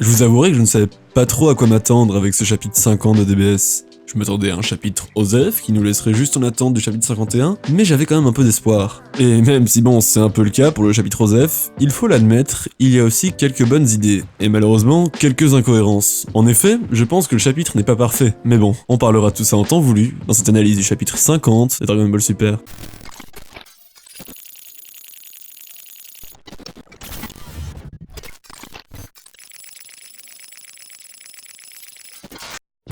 Je vous avouerai que je ne savais pas trop à quoi m'attendre avec ce chapitre 50 de DBS. Je m'attendais à un chapitre OSEF qui nous laisserait juste en attente du chapitre 51, mais j'avais quand même un peu d'espoir. Et même si bon, c'est un peu le cas pour le chapitre OSEF, il faut l'admettre, il y a aussi quelques bonnes idées, et malheureusement, quelques incohérences. En effet, je pense que le chapitre n'est pas parfait, mais bon, on parlera de tout ça en temps voulu, dans cette analyse du chapitre 50 de Dragon Ball Super.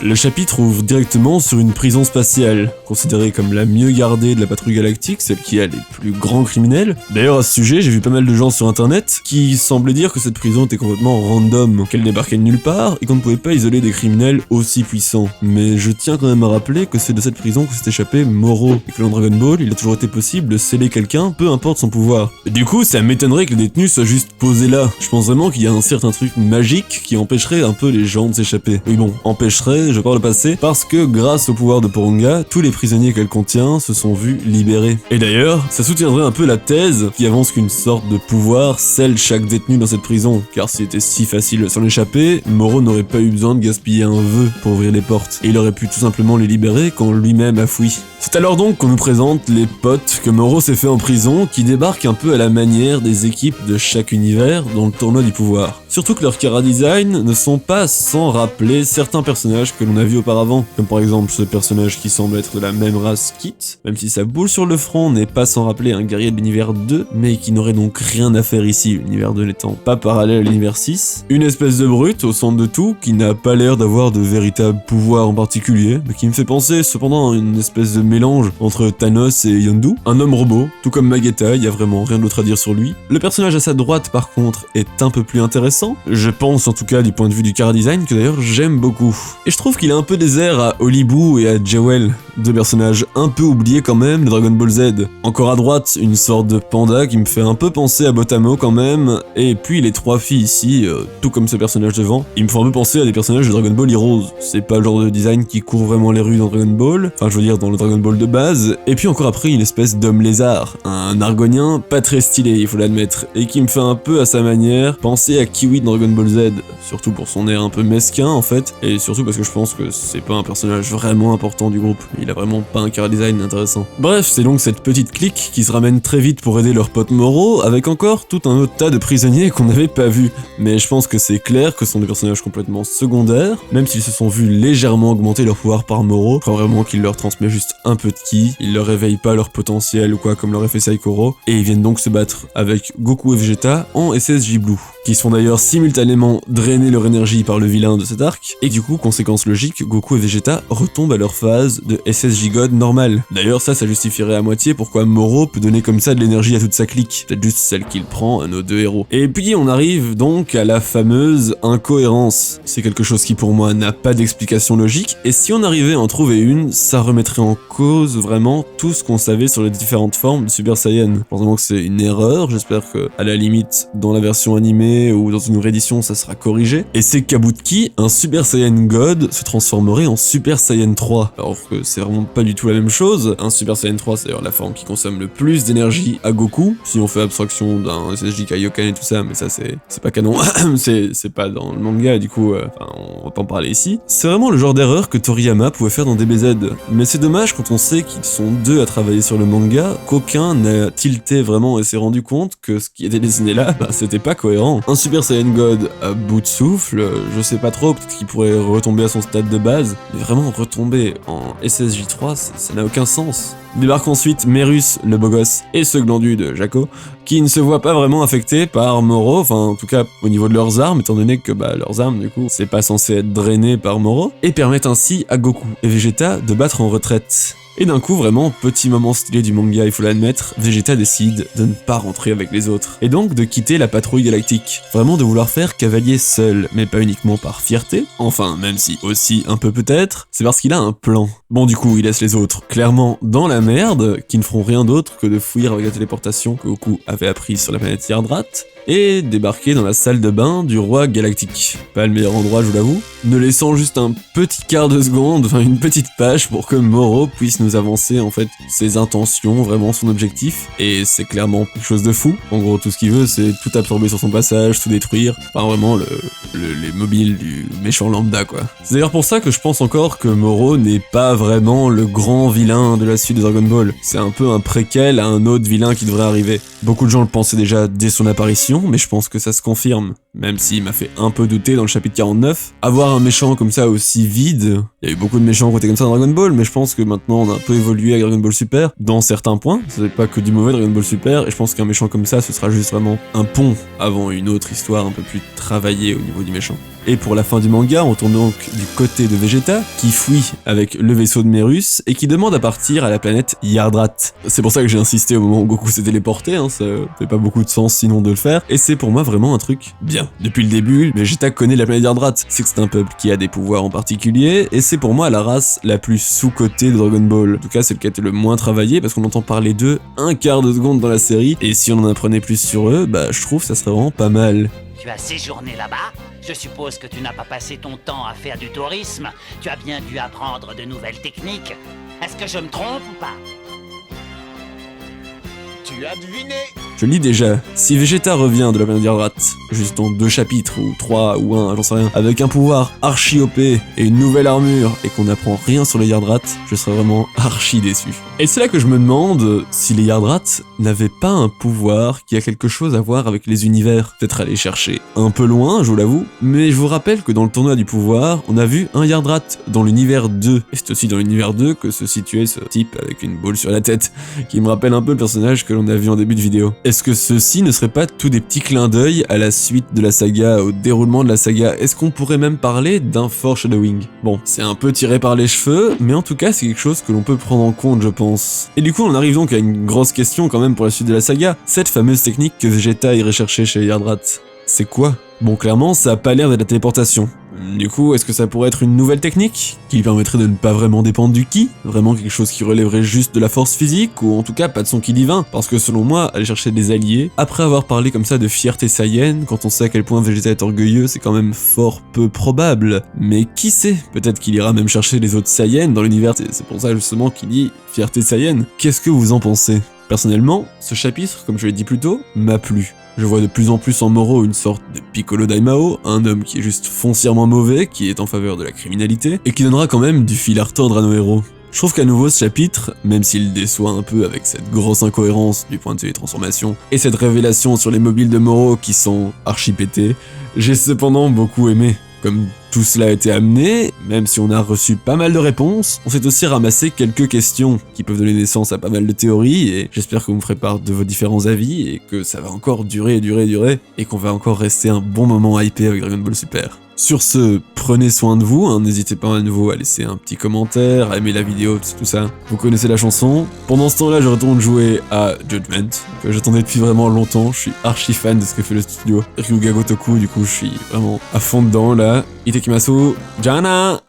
Le chapitre ouvre directement sur une prison spatiale, considérée comme la mieux gardée de la patrouille galactique, celle qui a les plus grands criminels. D'ailleurs à ce sujet, j'ai vu pas mal de gens sur internet qui semblaient dire que cette prison était complètement random, qu'elle débarquait de nulle part et qu'on ne pouvait pas isoler des criminels aussi puissants. Mais je tiens quand même à rappeler que c'est de cette prison que s'est échappé Moro, et que dans Dragon Ball, il a toujours été possible de sceller quelqu'un, peu importe son pouvoir. Du coup, ça m'étonnerait que les détenus soient juste posés là. Je pense vraiment qu'il y a un certain truc magique qui empêcherait un peu les gens de s'échapper. Oui bon, empêcherait, je parle le passé, parce que grâce au pouvoir de Porunga, tous les prisonniers qu'elle contient se sont vus libérés. Et d'ailleurs, ça soutiendrait un peu la thèse qui avance qu'une sorte de pouvoir scelle chaque détenu dans cette prison, car s'il était si facile de s'en échapper, Moro n'aurait pas eu besoin de gaspiller un vœu pour ouvrir les portes, et il aurait pu tout simplement les libérer quand lui-même a fui. C'est alors donc qu'on nous présente les potes que Moro s'est fait en prison, qui débarquent un peu à la manière des équipes de chaque univers dans le tournoi du pouvoir. Surtout que leurs chara-design ne sont pas sans rappeler certains personnages que l'on a vus auparavant, comme par exemple ce personnage qui semble être de la même race Kit, même si sa boule sur le front n'est pas sans rappeler un guerrier de l'univers 2, mais qui n'aurait donc rien à faire ici, l'univers 2 n'étant pas parallèle à l'univers 6. Une espèce de brute au centre de tout, qui n'a pas l'air d'avoir de véritable pouvoir en particulier, mais qui me fait penser cependant à une espèce de mélange entre Thanos et Yondu. Un homme robot, tout comme Magetta, il y a vraiment rien d'autre à dire sur lui. Le personnage à sa droite par contre est un peu plus intéressant, je pense en tout cas du point de vue du chara-design, que d'ailleurs j'aime beaucoup. Et je trouve qu'il a un peu des airs à Olibu et à Jewel, deux personnages un peu oubliés quand même de Dragon Ball Z. Encore à droite, une sorte de panda qui me fait un peu penser à Botamo quand même, et puis les trois filles ici, tout comme ce personnage devant, ils me font un peu penser à des personnages de Dragon Ball Heroes. C'est pas le genre de design qui court vraiment les rues dans Dragon Ball, enfin je veux dire dans le Dragon Ball de base, et puis encore après une espèce d'homme lézard, un argonien pas très stylé il faut l'admettre, et qui me fait un peu à sa manière penser à Kiwi dans Dragon Ball Z, surtout pour son air un peu mesquin en fait, et surtout parce que je pense que c'est pas un personnage vraiment important du groupe, il a vraiment pas un chara-design intéressant. Bref, c'est donc cette petite clique qui se ramène très vite pour aider leur pote Moro, avec encore tout un autre tas de prisonniers qu'on n'avait pas vus, mais je pense que c'est clair que ce sont des personnages complètement secondaires, même s'ils se sont vus légèrement augmenter leur pouvoir par Moro, je crois vraiment qu'il leur transmet juste un peu de ki, il leur réveille pas leur potentiel ou quoi comme l'aurait fait Saikoro, et ils viennent donc se battre avec Goku et Vegeta en SSJ Blue, qui sont d'ailleurs simultanément drainés leur énergie par le vilain de cet arc, et du coup, conséquence logique, Goku et Vegeta retombent à leur phase de SSJ God normal. D'ailleurs ça justifierait à moitié pourquoi Moro peut donner comme ça de l'énergie à toute sa clique, peut-être juste celle qu'il prend à nos deux héros. Et puis on arrive donc à la fameuse incohérence. C'est quelque chose qui pour moi n'a pas d'explication logique, et si on arrivait à en trouver une, ça remettrait en cause vraiment tout ce qu'on savait sur les différentes formes de Super Saiyan. Je pense vraiment que c'est une erreur, j'espère que à la limite dans la version animée ou dans une réédition ça sera corrigé. Et c'est Kabuki, un Super Saiyan God, se transformerait en Super Saiyan 3, alors que c'est vraiment pas du tout la même chose. Un Super Saiyan 3 c'est d'ailleurs la forme qui consomme le plus d'énergie à Goku, si on fait abstraction d'un SSJ Kaioken et tout ça, mais ça c'est pas canon, c'est pas dans le manga et du coup on va pas en parler ici. C'est vraiment le genre d'erreur que Toriyama pouvait faire dans DBZ, mais c'est dommage quand on sait qu'ils sont deux à travailler sur le manga, qu'aucun n'a tilté vraiment et s'est rendu compte que ce qui était dessiné là, c'était pas cohérent. Un Super Saiyan God à bout de souffle, je sais pas trop, peut-être qu'il pourrait retomber à son stade de base, mais vraiment retomber en SSJ3, ça n'a aucun sens. Débarque ensuite Merus, le beau gosse, et ce glandu de Jaco, qui ne se voient pas vraiment affectés par Moro, enfin en tout cas au niveau de leurs armes, étant donné que leurs armes du coup c'est pas censé être drainé par Moro, et permettent ainsi à Goku et Vegeta de battre en retraite. Et d'un coup, vraiment, petit moment stylé du manga, il faut l'admettre, Vegeta décide de ne pas rentrer avec les autres, et donc de quitter la patrouille galactique. Vraiment de vouloir faire cavalier seul, mais pas uniquement par fierté, enfin, même si aussi un peu peut-être, c'est parce qu'il a un plan. Bon du coup, il laisse les autres clairement dans la merde, qui ne feront rien d'autre que de fuir avec la téléportation que Goku avait appris sur la planète Yardrat, et débarquer dans la salle de bain du roi galactique. Pas le meilleur endroit, je vous l'avoue, ne laissant juste un petit quart de seconde, enfin une petite page pour que Moro puisse nous avancer en fait ses intentions, vraiment son objectif, et c'est clairement quelque chose de fou. En gros, tout ce qu'il veut, c'est tout absorber sur son passage, tout détruire, enfin vraiment les mobiles du méchant lambda quoi. C'est d'ailleurs pour ça que je pense encore que Moro n'est pas vraiment le grand vilain de la suite de Dragon Ball. C'est un peu un préquel à un autre vilain qui devrait arriver. Beaucoup de gens le pensaient déjà dès son apparition, mais je pense que ça se confirme. Même s'il m'a fait un peu douter dans le chapitre 49. Avoir un méchant comme ça aussi vide, il y a eu beaucoup de méchants qui étaient comme ça dans Dragon Ball, mais je pense que maintenant on a un peu évolué avec Dragon Ball Super, dans certains points. C'est pas que du mauvais Dragon Ball Super, et je pense qu'un méchant comme ça, ce sera juste vraiment un pont avant une autre histoire un peu plus travaillée au niveau du méchant. Et pour la fin du manga, on tourne donc du côté de Vegeta, qui fuit avec le vaisseau de Mérus, et qui demande à partir à la planète Yardrat. C'est pour ça que j'ai insisté au moment où Goku s'est téléporté, hein, ça fait pas beaucoup de sens sinon de le faire, et c'est pour moi vraiment un truc bien. Depuis le début, Vegeta connaît la planète Yardrat, c'est que c'est un peuple qui a des pouvoirs en particulier, et c'est pour moi la race la plus sous-cotée de Dragon Ball. En tout cas, celle qui a été le moins travaillée, parce qu'on entend parler d'eux un quart de seconde dans la série, et si on en apprenait plus sur eux, bah je trouve que ça serait vraiment pas mal. Tu as séjourné là-bas? Je suppose que tu n'as pas passé ton temps à faire du tourisme. Tu as bien dû apprendre de nouvelles techniques. Est-ce que je me trompe ou pas? Tu as deviné. Je le lis déjà, si Vegeta revient de la planète Yardrat, juste dans 2 chapitres, ou 3, ou 1, j'en sais rien, avec un pouvoir archi OP et une nouvelle armure, et qu'on n'apprend rien sur les Yardrat, je serais vraiment archi déçu. Et c'est là que je me demande si les Yardrat n'avaient pas un pouvoir qui a quelque chose à voir avec les univers. Peut-être aller chercher un peu loin, je vous l'avoue, mais je vous rappelle que dans le tournoi du pouvoir, on a vu un Yardrat dans l'univers 2, et c'est aussi dans l'univers 2 que se situait ce type avec une boule sur la tête, qui me rappelle un peu le personnage que l'on a vu en début de vidéo. Est-ce que ceux-ci ne seraient pas tous des petits clins d'œil à la suite de la saga, au déroulement de la saga? Est-ce qu'on pourrait même parler d'un foreshadowing? Bon, c'est un peu tiré par les cheveux, mais en tout cas c'est quelque chose que l'on peut prendre en compte je pense. Et du coup on arrive donc à une grosse question quand même pour la suite de la saga, cette fameuse technique que Vegeta irait chercher chez Yardrat. C'est quoi? Bon, clairement, ça a pas l'air d'être la téléportation. Du coup, est-ce que ça pourrait être une nouvelle technique qui lui permettrait de ne pas vraiment dépendre du ki? Vraiment quelque chose qui relèverait juste de la force physique, ou en tout cas pas de son ki divin? Parce que selon moi, aller chercher des alliés, après avoir parlé comme ça de fierté Saiyan, quand on sait à quel point Vegeta est orgueilleux, c'est quand même fort peu probable. Mais qui sait? Peut-être qu'il ira même chercher les autres Saiyans dans l'univers, c'est pour ça justement qu'il dit fierté Saiyan. Qu'est-ce que vous en pensez? Personnellement, ce chapitre, comme je l'ai dit plus tôt, m'a plu. Je vois de plus en plus en Moro une sorte de Piccolo Daimao, un homme qui est juste foncièrement mauvais, qui est en faveur de la criminalité, et qui donnera quand même du fil à retordre à nos héros. Je trouve qu'à nouveau ce chapitre, même s'il déçoit un peu avec cette grosse incohérence du point de vue des transformations, et cette révélation sur les mobiles de Moro qui sont archi pétés, j'ai cependant beaucoup aimé. Comme tout cela a été amené, même si on a reçu pas mal de réponses, on s'est aussi ramassé quelques questions qui peuvent donner naissance à pas mal de théories, et j'espère que vous me ferez part de vos différents avis, et que ça va encore durer, et qu'on va encore rester un bon moment hypé avec Dragon Ball Super. Sur ce, prenez soin de vous, hein, n'hésitez pas à nouveau à laisser un petit commentaire, à aimer la vidéo, tout ça. Vous connaissez la chanson. Pendant ce temps-là, je retourne jouer à Judgment, que j'attendais depuis vraiment longtemps. Je suis archi fan de ce que fait le studio Ryuga Gotoku, du coup je suis vraiment à fond dedans là. Itekimasu, Jana!